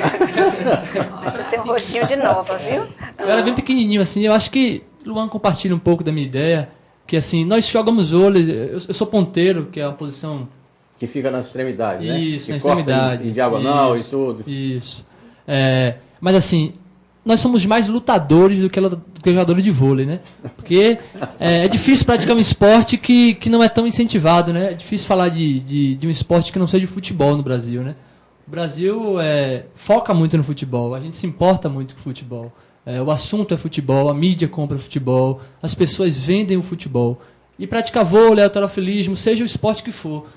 Você tem um rostinho de nova, viu? Eu era bem pequenininho, assim, eu acho que Luan compartilha um pouco da minha ideia, que assim, nós jogamos vôlei, eu sou ponteiro, que é uma posição... Que fica na extremidade, né? Isso, que na extremidade. Em diagonal e tudo. Isso. Mas assim, nós somos mais lutadores do que jogadores de vôlei, né? Porque é difícil praticar um esporte que não é tão incentivado, né? É difícil falar de um esporte que não seja de futebol no Brasil, né? O Brasil foca muito no futebol, a gente se importa muito com o futebol. O assunto é futebol, a mídia compra futebol, as pessoas vendem o futebol. E praticar vôlei, halterofilismo, seja o esporte que for.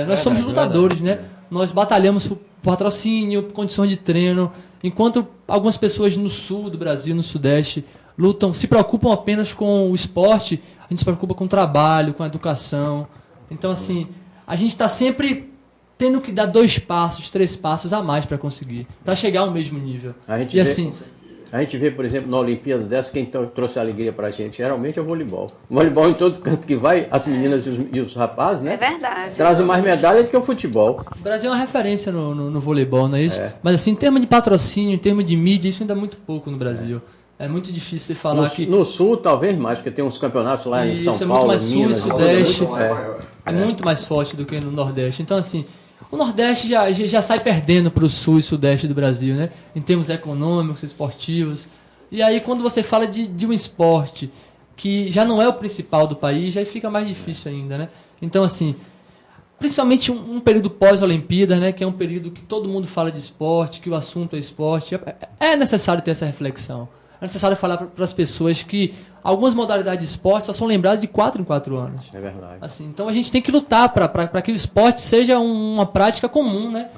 Nós somos lutadores, né? Nós batalhamos por patrocínio, por condições de treino, enquanto algumas pessoas no sul do Brasil, no sudeste, se preocupam apenas com o esporte, a gente se preocupa com o trabalho, com a educação. Então, assim, a gente está sempre tendo que dar 2 passos, 3 passos a mais para conseguir, para chegar ao mesmo nível. A A gente vê, por exemplo, na Olimpíada dessa, quem trouxe alegria pra gente, geralmente é o voleibol. O voleibol em todo canto que vai, as meninas e os rapazes, né? É verdade. Trazem mais medalha do que o futebol. O Brasil é uma referência no voleibol, não é isso? Mas assim, em termos de patrocínio, em termos de mídia, isso ainda é muito pouco no Brasil. É muito difícil você falar que... No Sul, talvez mais, porque tem uns campeonatos lá em São Paulo, Minas. Isso, é muito mais Sul e Sudeste. É muito mais forte do que no Nordeste. Então, assim, o Nordeste já sai perdendo para o Sul e Sudeste do Brasil, né? Em termos econômicos, esportivos. E aí, quando você fala de um esporte que já não é o principal do país, já fica mais difícil ainda, né? Então, assim, principalmente um período pós-Olimpíada, né? Que é um período que todo mundo fala de esporte, que o assunto é esporte. É necessário ter essa reflexão. É necessário falar para as pessoas que algumas modalidades de esporte só são lembradas de 4 em 4 anos. É verdade. Assim, então, a gente tem que lutar para que o esporte seja uma prática comum, né?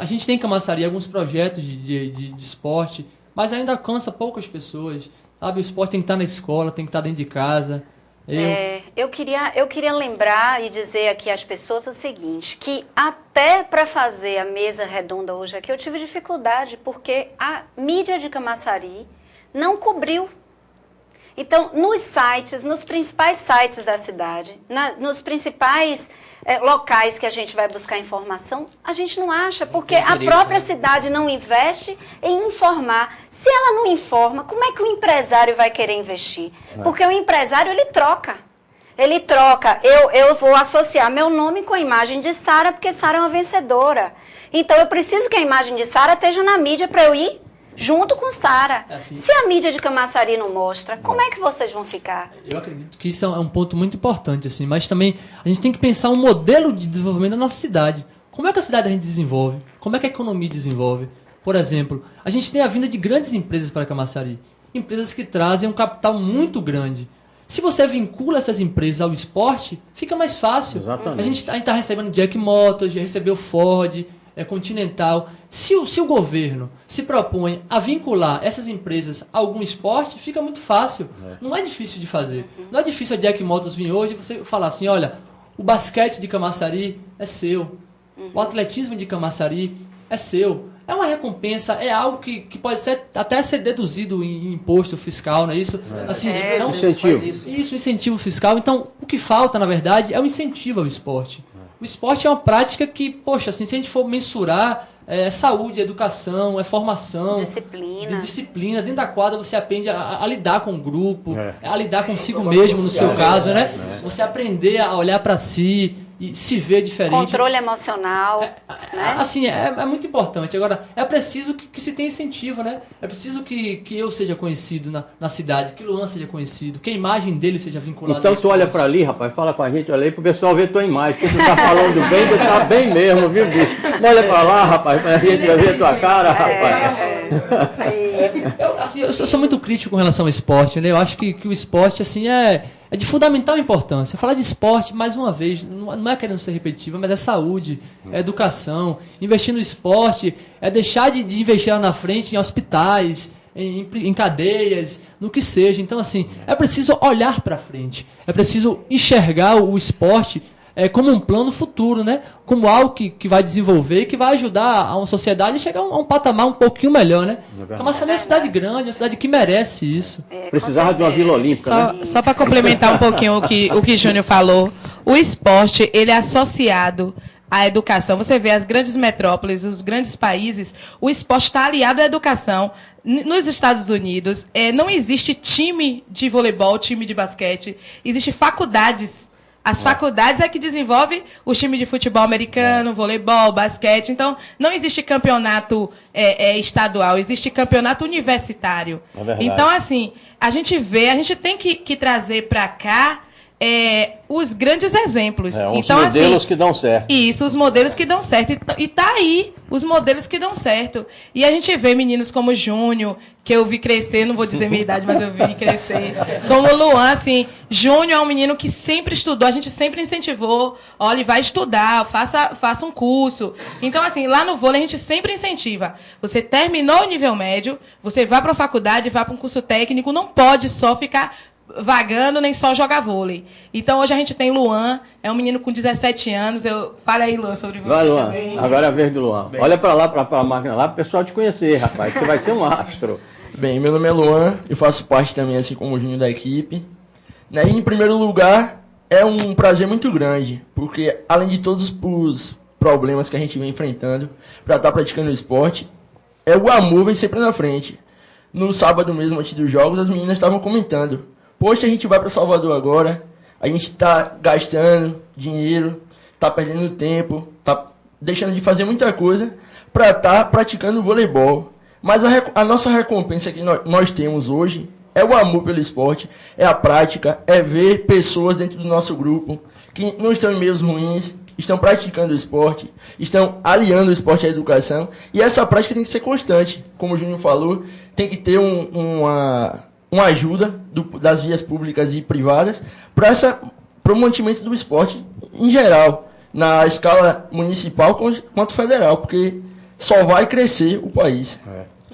A gente tem em Camaçari alguns projetos de esporte, mas ainda alcança poucas pessoas, sabe? O esporte tem que estar na escola, tem que estar dentro de casa. Eu queria lembrar e dizer aqui às pessoas o seguinte, que até para fazer a mesa redonda hoje aqui, eu tive dificuldade, porque a mídia de Camaçari não cobriu. Então, nos sites, nos principais sites da cidade, nos principais locais que a gente vai buscar informação, a gente não acha, porque a própria cidade não investe em informar. Se ela não informa, como é que o empresário vai querer investir? Porque o empresário, ele troca. Ele troca. Eu vou associar meu nome com a imagem de Sara, porque Sara é uma vencedora. Então, eu preciso que a imagem de Sara esteja na mídia para eu ir junto com Sara. Assim, se a mídia de Camaçari não mostra, como é que vocês vão ficar? Eu acredito que isso é um ponto muito importante, assim, mas também a gente tem que pensar um modelo de desenvolvimento da nossa cidade. Como é que a cidade a gente desenvolve? Como é que a economia desenvolve? Por exemplo, a gente tem a vinda de grandes empresas para Camaçari. Empresas que trazem um capital muito grande. Se você vincula essas empresas ao esporte, fica mais fácil. Exatamente. A gente está recebendo Jack Motors, já recebeu Ford, Continental. Se o governo se propõe a vincular essas empresas a algum esporte, fica muito fácil. Não é difícil de fazer. Não é difícil a Jack Motors vir hoje e você falar assim, olha, o basquete de Camaçari é seu. O atletismo de Camaçari é seu. É uma recompensa, é algo que pode até ser deduzido em imposto fiscal, não é isso? Assim, é um incentivo. Isso, incentivo fiscal. Então, o que falta, na verdade, é o incentivo ao esporte. O esporte é uma prática que, poxa, assim, se a gente for mensurar, é saúde, educação, é formação. Disciplina. Dentro da quadra você aprende a lidar com o grupo, a lidar consigo mesmo, no seu caso, né? Você aprender a olhar para si e se ver diferente. Controle emocional. Né? Assim, é muito importante. Agora, é preciso que se tenha incentivo, né? É preciso que eu seja conhecido na cidade, que Luan seja conhecido, que a imagem dele seja vinculada. Então tu olha para ali, rapaz, fala com a gente, olha aí pro pessoal ver tua imagem. Que tu tá falando bem, tu tá bem mesmo, viu, bicho? Não olha para lá, rapaz, pra gente ver tua cara, rapaz. Eu sou muito crítico com relação ao esporte, né? Eu acho que o esporte, assim, é de fundamental importância. Falar de esporte, mais uma vez, não é querendo ser repetitivo, mas é saúde, é educação. Investir no esporte é deixar de investir lá na frente em hospitais, em cadeias, no que seja. Então, assim, é preciso olhar para frente. É preciso enxergar o esporte como um plano futuro, né? Como algo que vai desenvolver e que vai ajudar a uma sociedade a chegar a um patamar um pouquinho melhor, né? Camaçari é uma cidade grande, uma cidade que merece isso. Precisava de uma Vila Olímpica, né? Só para complementar um pouquinho o que Júnior falou, o esporte, ele é associado à educação. Você vê as grandes metrópoles, os grandes países, o esporte está aliado à educação. Nos Estados Unidos, não existe time de voleibol, time de basquete, existem faculdades. As faculdades é que desenvolvem o time de futebol americano, voleibol, basquete. Então, não existe campeonato estadual, existe campeonato universitário. Então, assim, a gente tem que trazer para cá os grandes exemplos. Os modelos que dão certo. Isso, os modelos que dão certo. E tá aí os modelos que dão certo. E a gente vê meninos como o Júnior, que eu vi crescer, não vou dizer minha idade, mas eu vi crescer. Como o Luan, assim, Júnior é um menino que sempre estudou, a gente sempre incentivou, olha, vai estudar, faça um curso. Então, assim, lá no vôlei a gente sempre incentiva. Você terminou o nível médio, você vai para a faculdade, vai para um curso técnico, não pode só ficar vagando, nem só jogar vôlei. Então, hoje a gente tem Luan, é um menino com 17 anos. Fala aí, Luan, sobre você. Vai, Luan. Agora é a vez do Luan. Olha para lá, para a máquina lá, para o pessoal te conhecer, rapaz. Você vai ser um astro. Bem, meu nome é Luan, eu faço parte também, assim como o Júnior, da equipe. Né? E, em primeiro lugar, é um prazer muito grande, porque além de todos os problemas que a gente vem enfrentando para estar praticando o esporte, o amor vem sempre na frente. No sábado mesmo, antes dos jogos, as meninas estavam comentando: poxa, a gente vai para Salvador agora, a gente está gastando dinheiro, está perdendo tempo, está deixando de fazer muita coisa para estar praticando voleibol. Mas a nossa recompensa que nós temos hoje é o amor pelo esporte, é a prática, é ver pessoas dentro do nosso grupo que não estão em meios ruins, estão praticando o esporte, estão aliando o esporte à educação. E essa prática tem que ser constante. Como o Júnior falou, tem que ter uma ajuda das vias públicas e privadas para o mantimento do esporte em geral, na escala municipal quanto federal, porque só vai crescer o país.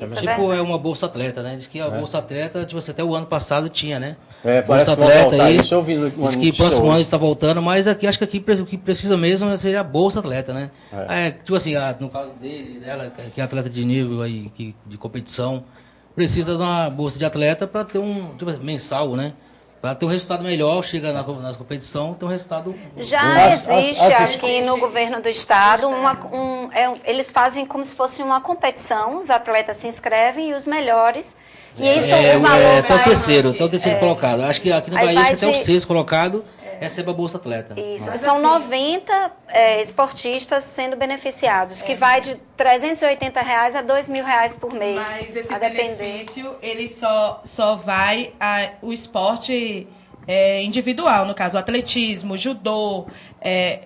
É uma bolsa atleta, né? Diz que a bolsa atleta, tipo, até o ano passado tinha, né? Bolsa atleta aí. Isso eu vi diz que próximo ano está voltando, mas acho que aqui o que precisa mesmo seria a bolsa atleta, né? Tipo assim, no caso dela, que é atleta de nível aí, de competição, precisa de uma bolsa de atleta para ter tipo, mensal, né? Para ter um resultado melhor, chega na competição, ter um resultado... Já existe aqui no governo do estado, eles fazem como se fosse uma competição, os atletas se inscrevem e os melhores... E isso o valor até o terceiro colocado. Acho que aqui no Bahia, até o sexto colocado recebe a Bolsa Atleta. Isso, são 90 esportistas sendo beneficiados, que vai de R$380 a R$2.000 por mês. Mas esse benefício, ele só vai o esporte individual, no caso, o atletismo, judô,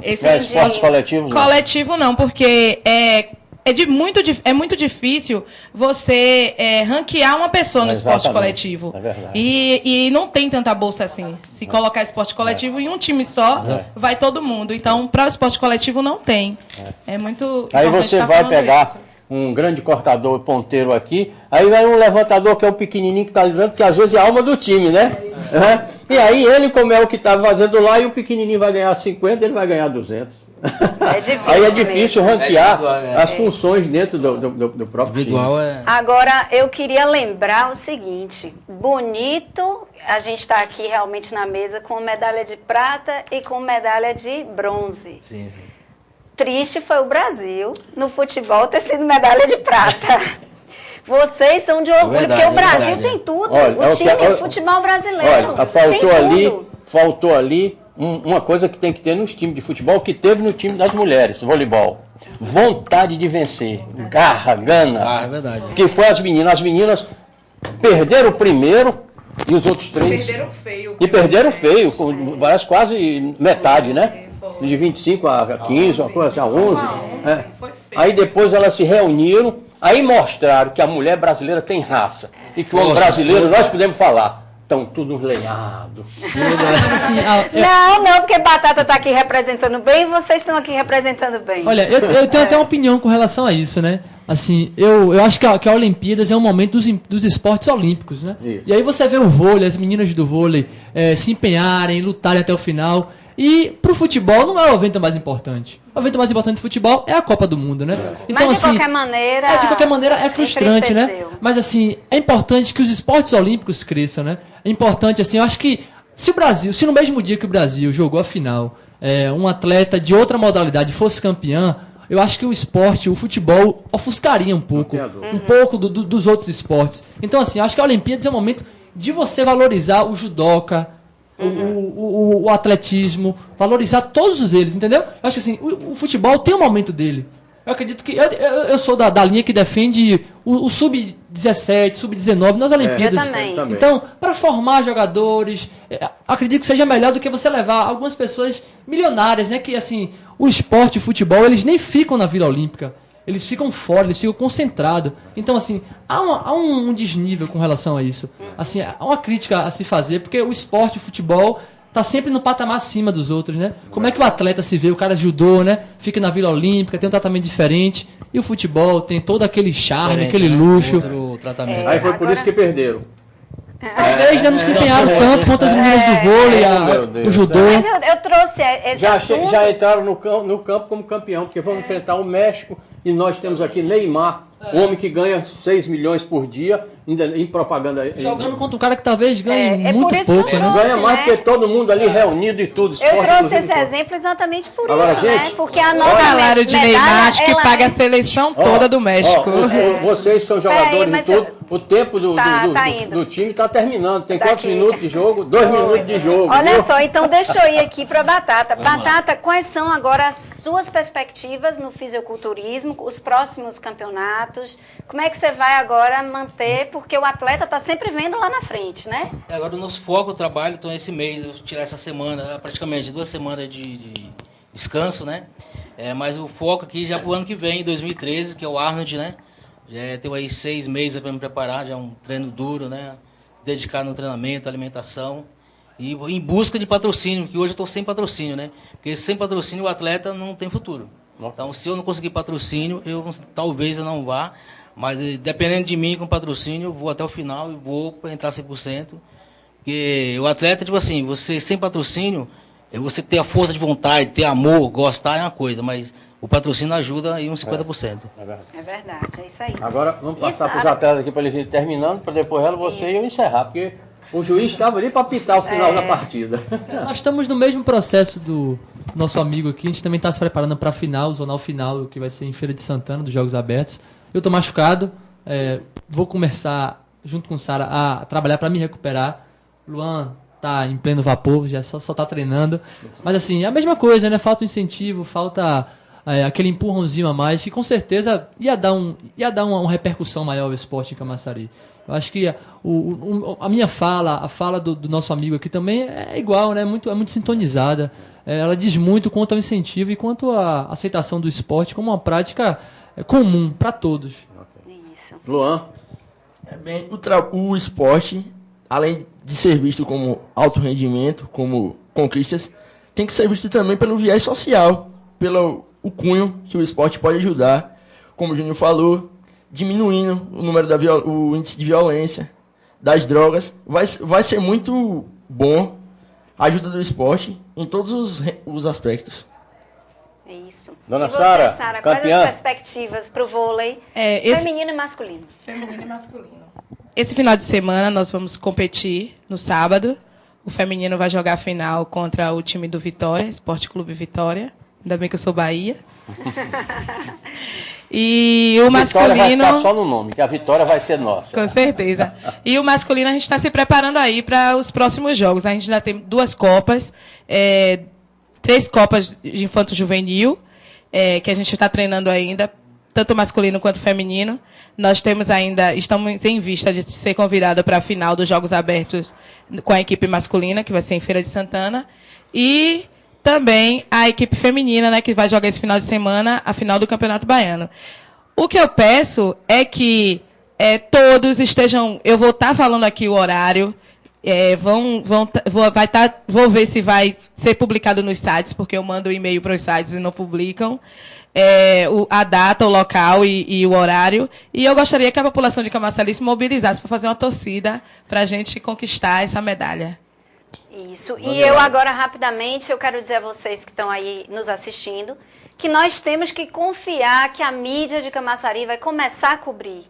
esportes coletivos? Coletivo não, porque é muito difícil você ranquear uma pessoa no esporte coletivo. É verdade. E não tem tanta bolsa assim. Se colocar esporte coletivo em um time só, vai todo mundo. Então, para o esporte coletivo não tem. É muito Aí você vai pegar um grande cortador ponteiro aqui, aí vai um levantador que é o pequenininho que está liderando, que às vezes é a alma do time, né? E aí ele, como é o que está fazendo lá, e o pequenininho vai ganhar 50, ele vai ganhar 200. É difícil. Aí é difícil ranquear as funções dentro do próprio time. Agora, eu queria lembrar o seguinte: bonito a gente está aqui realmente na mesa com medalha de prata e com medalha de bronze. Sim. Triste foi o Brasil no futebol ter sido medalha de prata. Vocês são de orgulho, porque o Brasil tem tudo. O time, futebol brasileiro. Olha, faltou ali uma coisa que tem que ter nos times de futebol, que teve no time das mulheres, voleibol. Vontade de vencer, garra, gana. É verdade. Que foi as meninas. As meninas perderam o primeiro e os outros três... Perderam feio. Parece quase metade, né? De 25 a 15, uma coisa assim, a 11. Aí depois elas se reuniram, aí mostraram que a mulher brasileira tem raça. E que o homem brasileiro, nós podemos falar... Estão tudo lenhado. Não, porque Batata está aqui representando bem e vocês estão aqui representando bem. Olha, eu tenho até uma opinião com relação a isso, né? Assim, eu acho que a Olimpíadas é um momento dos esportes olímpicos, né? Isso. E aí você vê o vôlei, as meninas do vôlei se empenharem, lutarem até o final. E pro futebol não é o evento mais importante. O evento mais importante do futebol é a Copa do Mundo, né? Então, mas de qualquer maneira... de qualquer maneira é frustrante, né? Mas assim, é importante que os esportes olímpicos cresçam, né? É importante, assim, eu acho que se no mesmo dia que o Brasil jogou a final, um atleta de outra modalidade fosse campeão, eu acho que o futebol ofuscaria um pouco dos outros esportes. Então, assim, eu acho que a Olimpíadas é o momento de você valorizar o judoca, o atletismo, valorizar todos eles, entendeu? Eu acho que assim, o futebol tem um momento dele. Eu acredito que eu sou da linha que defende o sub-17, sub-19 nas Olimpíadas. Eu também. Então, para formar jogadores, acredito que seja melhor do que você levar algumas pessoas milionárias, né? Que assim, o esporte, o futebol, eles nem ficam na Vila Olímpica. Eles ficam fora, eles ficam concentrados. Então, assim, há um desnível com relação a isso. Assim, há uma crítica a se fazer, porque o esporte, o futebol, tá sempre no patamar acima dos outros, né? Como é que o atleta se vê, o cara judô, né? Fica na Vila Olímpica, tem um tratamento diferente. E o futebol tem todo aquele charme, aquele luxo. Aí foi por isso que perderam. Talvez não se empenharam tanto quanto as meninas do vôlei, o judô. Mas eu trouxe esse assunto... Já entraram no campo como campeão, porque vamos enfrentar o México e nós temos aqui Neymar, O homem que ganha 6 milhões por dia em propaganda. Jogando contra um cara que talvez ganhe É muito por isso pouco, que eu né? trouxe, Ganha mais né? que todo mundo ali reunido e tudo. Eu esporte, trouxe inclusive, esse tudo. exemplo exatamente por Agora, isso, gente, né? Porque a O nossa salário de medalha, Neymar acho que ela paga a seleção Ó, toda do México. Vocês são Peraí, jogadores mas e tudo. O tempo Tá indo. do time está terminando. Tem quantos Daqui. minutos de jogo? 2 minutos de jogo. Olha viu? só, então deixa eu ir aqui para Batata. Batata, quais são agora as suas perspectivas no fisiculturismo, os próximos campeonatos? Como é que você vai agora manter? Porque o atleta está sempre vendo lá na frente, né? Agora o nosso foco, o trabalho, então esse mês, eu vou tirar essa semana, praticamente 2 semanas de descanso, né? Mas o foco aqui já pro ano que vem, 2013, que é o Arnold, né? Já tenho aí 6 meses para me preparar, já é um treino duro, né? Dedicado no treinamento, alimentação. E em busca de patrocínio, que hoje eu estou sem patrocínio, né? Porque sem patrocínio o atleta não tem futuro. Então, se eu não conseguir patrocínio, talvez eu não vá. Mas dependendo de mim com patrocínio, eu vou até o final e vou para entrar 100%. Porque o atleta, tipo assim, você sem patrocínio, você ter a força de vontade, ter amor, gostar é uma coisa, mas o patrocínio ajuda aí uns 50%. É verdade, é isso aí. Agora vamos passar Isso, para os atletas aqui para eles irem terminando, para depois você e eu encerrar, porque o juiz estava ali para apitar o final da partida. Nós estamos no mesmo processo do nosso amigo aqui. A gente também está se preparando para a final, o zonal final, que vai ser em Feira de Santana, dos Jogos Abertos. Eu estou machucado, vou começar, junto com Sara, a trabalhar para me recuperar. Luan tá em pleno vapor, já só tá treinando. Mas assim, é a mesma coisa, né? Falta um incentivo, falta aquele empurrãozinho a mais, que com certeza ia dar uma repercussão maior ao esporte em Camaçari. Eu acho que a minha fala, a fala do nosso amigo aqui também é igual, né? É muito sintonizada. Ela diz muito quanto ao incentivo e quanto à aceitação do esporte como uma prática comum para todos. Isso. Luan? O esporte, além de ser visto como alto rendimento, como conquistas, tem que ser visto também pelo viés social, pelo o cunho que o esporte pode ajudar, como o Júnior falou, diminuindo o número o índice de violência, das drogas. Vai ser muito bom a ajuda do esporte em todos os aspectos. Isso. Dona E você, Sara, Sara, quais campeã? as perspectivas para o vôlei feminino e masculino? Feminino e masculino. Esse final de semana nós vamos competir no sábado. O feminino vai jogar a final contra o time do Vitória, Esporte Clube Vitória. Ainda bem que eu sou Bahia. E o masculino... Vitória vai ficar só no nome, que a vitória vai ser nossa. Com certeza. E o masculino a gente está se preparando aí para os próximos jogos. A gente ainda tem 2 copas, 3 copas de infanto-juvenil, que a gente está treinando ainda, tanto masculino quanto feminino. Nós estamos em vista de ser convidado para a final dos Jogos Abertos com a equipe masculina, que vai ser em Feira de Santana. E também a equipe feminina, né, que vai jogar esse final de semana a final do Campeonato Baiano. O que eu peço é que todos estejam... Eu vou estar falando aqui o horário, vou ver se vai ser publicado nos sites, porque eu mando e-mail para os sites e não publicam. A data, o local e o horário. E eu gostaria que a população de Camaçari se mobilizasse para fazer uma torcida para a gente conquistar essa medalha. Isso. E eu agora, rapidamente, eu quero dizer a vocês que estão aí nos assistindo, que nós temos que confiar que a mídia de Camaçari vai começar a cobrir.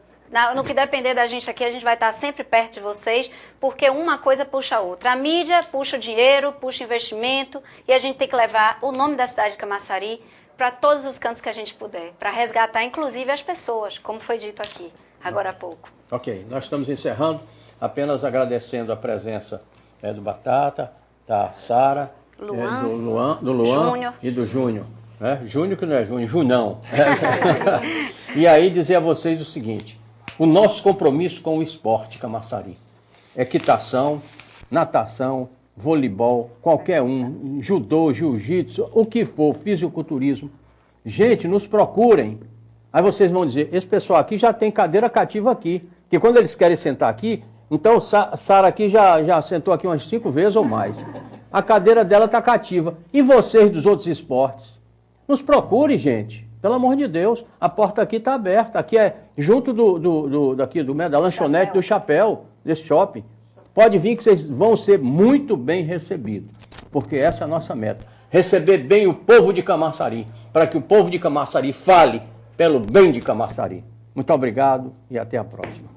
No que depender da gente aqui, a gente vai estar sempre perto de vocês, porque uma coisa puxa a outra. A mídia puxa o dinheiro, puxa o investimento, e a gente tem que levar o nome da cidade de Camaçari para todos os cantos que a gente puder, para resgatar, inclusive, as pessoas, como foi dito aqui, agora há pouco. Ok, nós estamos encerrando, apenas agradecendo a presença do Batata, da Sara, do Luan Júnior. E do Júnior. Júnior que não é Júnior, Junão. E aí dizer a vocês o seguinte, o nosso compromisso com o esporte Camaçari, equitação, natação, voleibol, qualquer um, judô, jiu-jitsu, o que for, fisiculturismo. Gente, nos procurem. Aí vocês vão dizer, esse pessoal aqui já tem cadeira cativa aqui, que quando eles querem sentar aqui, então Sara aqui já sentou aqui umas 5 vezes ou mais. A cadeira dela está cativa. E vocês dos outros esportes? Nos procure, gente. Pelo amor de Deus, a porta aqui está aberta. Aqui é junto da lanchonete do Chapéu, desse shopping. Pode vir que vocês vão ser muito bem recebidos, porque essa é a nossa meta. Receber bem o povo de Camaçari, para que o povo de Camaçari fale pelo bem de Camaçari. Muito obrigado e até a próxima.